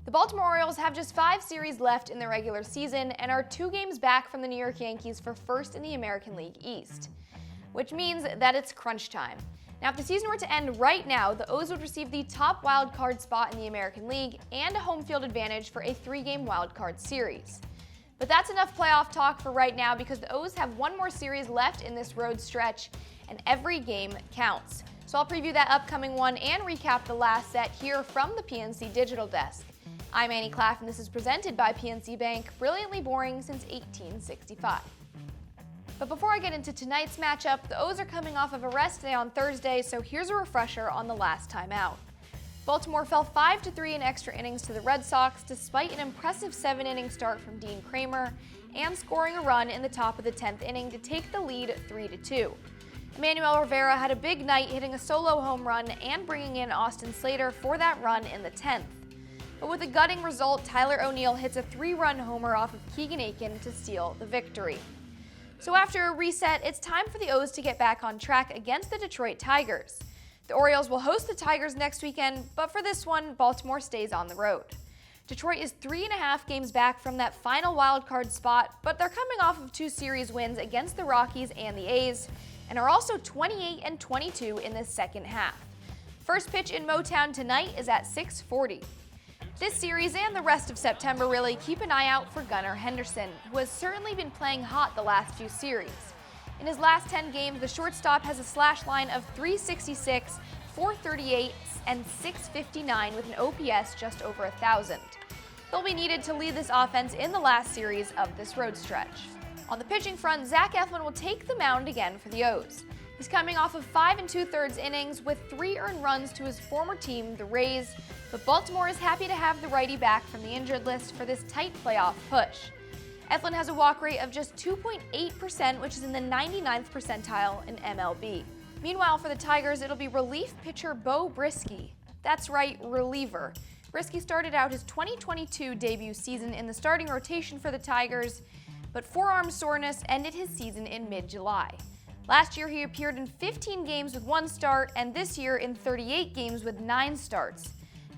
The Baltimore Orioles have just 5 series left in the regular season and are 2 games back from the New York Yankees for first in the American League East, which means that it's crunch time. Now, if the season were to end right now, the O's would receive the top wild card spot in the American League and a home field advantage for a 3-game wild card series. But that's enough playoff talk for right now because the O's have 1 more series left in this road stretch, and every game counts. So I'll preview that upcoming one and recap the last set here from the PNC Digital Desk. I'm Klaff, and this is presented by PNC Bank, brilliantly boring since 1865. But before I get into tonight's matchup, the O's are coming off of a rest day on Thursday, so here's a refresher on the last time out. Baltimore fell 5-3 in extra innings to the Red Sox despite an impressive 7-inning start from Dean Kramer and scoring a run in the top of the 10th inning to take the lead 3-2. Emmanuel Rivera had a big night, hitting a solo home run and bringing in Austin Slater for that run in the 10th. But with a gutting result, Tyler O'Neill hits a 3-run homer off of Keegan Aiken to steal the victory. So after a reset, it's time for the O's to get back on track against the Detroit Tigers. The Orioles will host the Tigers next weekend, but for this one, Baltimore stays on the road. Detroit is 3.5 games back from that final wildcard spot, but they're coming off of 2 series wins against the Rockies and the A's, and are also 28-22 in the second half. First pitch in Motown tonight is at 6:40. This series and the rest of September really keep an eye out for Gunnar Henderson, who has certainly been playing hot the last few series. In his last 10 games, the shortstop has a slash line of .366, .438, and .659 with an OPS just over 1,000. He'll be needed to lead this offense in the last series of this road stretch. On the pitching front, Zach Eflin will take the mound again for the O's. He's coming off of 5 2/3 innings with 3 earned runs to his former team, the Rays, but Baltimore is happy to have the righty back from the injured list for this tight playoff push. Eflin has a walk rate of just 2.8%, which is in the 99th percentile in MLB. Meanwhile, for the Tigers, it'll be relief pitcher Beau Brieske. That's right, reliever. Brieske started out his 2022 debut season in the starting rotation for the Tigers, but forearm soreness ended his season in mid-July. Last year, he appeared in 15 games with 1 start, and this year in 38 games with 9 starts.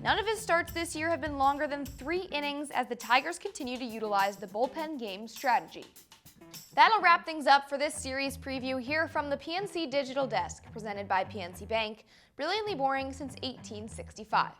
None of his starts this year have been longer than 3 innings as the Tigers continue to utilize the bullpen game strategy. That'll wrap things up for this series preview here from the PNC Digital Desk, presented by PNC Bank, brilliantly boring since 1865.